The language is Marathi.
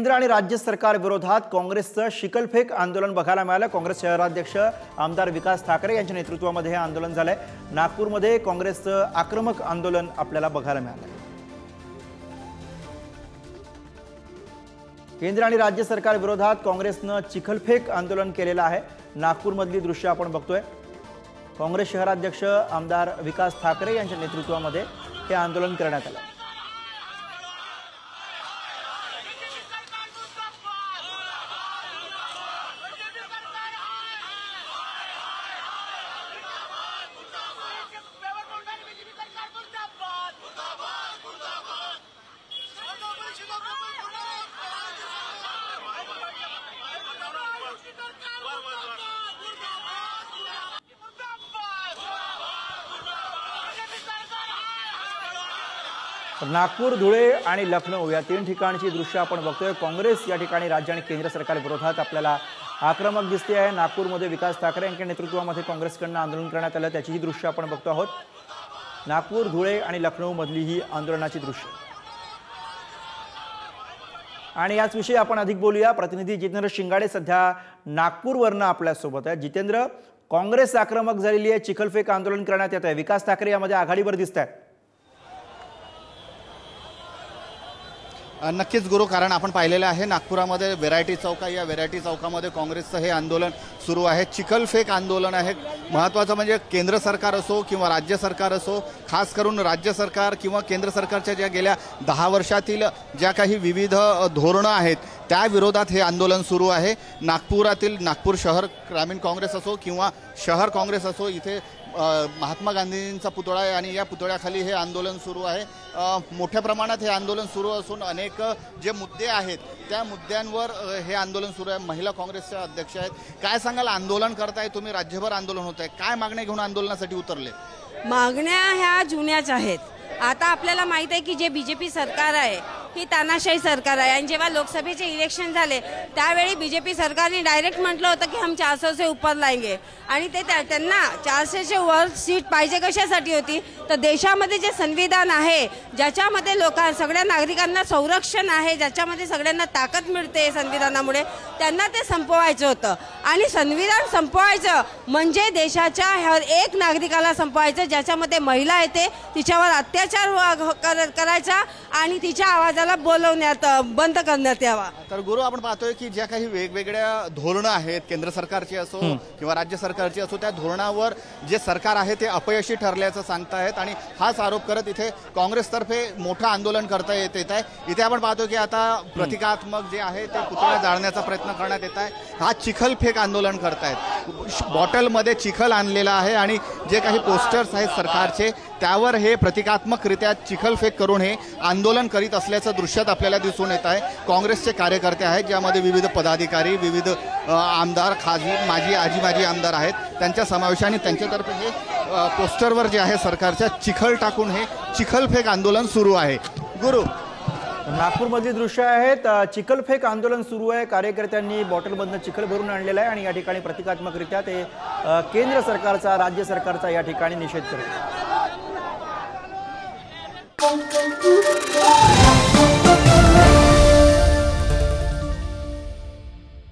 केंद्र आणि राज्य सरकार विरोधात काँग्रेसचं शिकलफेक आंदोलन बघायला मिळालं। काँग्रेस शहराध्यक्ष आमदार विकास ठाकरे यांच्या नेतृत्वामध्ये हे आंदोलन झालंय। नागपूरमध्ये काँग्रेसचं आक्रमक आंदोलन आपल्याला बघायला मिळालं। केंद्र आणि राज्य सरकार विरोधात काँग्रेसनं चिखलफेक आंदोलन केलेलं आहे। नागपूरमधली दृश्य आपण बघतोय। काँग्रेस शहराध्यक्ष आमदार विकास ठाकरे यांच्या नेतृत्वामध्ये हे आंदोलन करण्यात आलं। नागपूर, धुळे आणि लखनौ या तीन ठिकाणची दृश्य आपण बघतोय। काँग्रेस या ठिकाणी राज्य आणि केंद्र सरकार विरोधात आपल्याला आक्रमक दिसते आहे। नागपूरमध्ये विकास ठाकरे यांच्या नेतृत्वामध्ये काँग्रेसकडून आंदोलन करण्यात आलं, त्याची ही दृश्य आपण बघतो आहोत। नागपूर, धुळे आणि लखनौ मधली ही आंदोलनाची दृश्य। आणि याच विषयी आपण अधिक बोलूया। प्रतिनिधी जितेंद्र शिंगाडे सध्या नागपूरवरनं आपल्या सोबत आहे। जितेंद्र, काँग्रेस आक्रमक झालेली आहे, चिखलफेक आंदोलन करण्यात येत आहे, विकास ठाकरे यामध्ये आघाडीवर दिसत आहेत। नक्कीच गुरु, कारण आपण पाहिलेलं आहे नागपुरामध्ये व्हेरायटी चौक आहे। या व्हेरायटी चौकामध्ये काँग्रेसचं हे आंदोलन सुरू आहे, चिखलफेक आंदोलन आहे। महत्त्वाचं म्हणजे केंद्र सरकार असो किंवा राज्य सरकार असो, खास करून राज्य सरकार किंवा केंद्र सरकारच्या ज्या गेल्या 10 वर्षातील ज्या काही विविध धोरणं आहेत त्या विरोधात हे आंदोलन सुरू आहे। नागपुरातील नागपूर शहर ग्रामीण काँग्रेस असो किंवा शहर काँग्रेस असो, इथे महात्मा गांधींचा पुतळा आहे आणि या पुतळ्याखाली हे आंदोलन सुरू आहे। मोठ्या प्रमाणात हे आंदोलन सुरू असून अनेक जे मुद्दे आहेत त्या मुद्द्यांवर हे आंदोलन सुरू आहे। महिला काँग्रेसच्या अध्यक्ष आहेत, काय सांगाल? आंदोलन करताय तुम्ही, राज्यभर आंदोलन होत आहे, काय मागण्या घेऊन आंदोलनासाठी उतरले? मागण्या ह्या जुन्याच आहेत। आता आपल्याला माहित आहे की जे बीजेपी सरकार आहे ही तानाशाही सरकार आहे आणि जेव्हा लोकसभेचे इलेक्शन झाले त्यावेळी बीजेपी सरकारने डायरेक्ट म्हटलं होतं की हम 400 से ऊपर लाएंगे आणि ते त्यांना 400 से वर सीट पाहिजे कशासाठी होती तर देशामध्ये जे संविधान आहे ज्याच्यामध्ये सगळ्या नागरिकांना संरक्षण आहे, ज्याच्यामध्ये सगळ्यांना ताकद मिळते संविधानामुळे, त्यांना ते संपवायचं होतं। आणि संविधान संपवायचं म्हणजे देशाच्या हर एक नागरिकाला संपवायचं, ज्याच्यामध्ये महिला येते तिच्यावर अत्याचार करायचा आणि तिच्या आवाजाला बोलवण्यात बंद करण्यात यावा। तर गुरु, आपण पाहतोय की ज्या काही वेगवेगळ्या धोरणं आहेत केंद्र सरकारची असो किंवा राज्य सरकारची असो, त्या धोरणावर जे सरकार आहे ते अपयशी ठरल्याचं सांगतायत आणि हाच आरोप करत इथे काँग्रेसतर्फे मोठं आंदोलन करता येत आहे। इथे आपण पाहतो की आता प्रतिकात्मक जे आहे ते पुतळे जाळण्याचा प्रयत्न करण्यात येत आहे। हा चिखलफेक आंदोलन करतायत, बॉटलमध्ये चिखल आणलेला आहे आणि जे काही पोस्टर्स आहेत सरकारचे त्यावर हे प्रतिकात्मकरित्या चिखलफेक करून हे आंदोलन करीत असल्याचं दृश्यात आपल्याला दिसून येत आहे। काँग्रेसचे कार्यकर्ते आहेत, ज्यामध्ये विविध पदाधिकारी, विविध आमदार, खासगी माजी आमदार आहेत, त्यांच्या समावेशाने त्यांच्यातर्फे हे पोस्टरवर जे आहे सरकारच्या चिखल टाकून हे चिखलफेक आंदोलन सुरू आहे। गुरु, नागपूरमधली दृश्य आहेत, चिखलफेक आंदोलन सुरू आहे। कार्यकर्त्यांनी बॉटलमधनं चिखल भरून आणलेला आहे आणि या ठिकाणी प्रतिकात्मकरित्या ते केंद्र सरकारचा, राज्य सरकारचा या ठिकाणी निषेध करतात।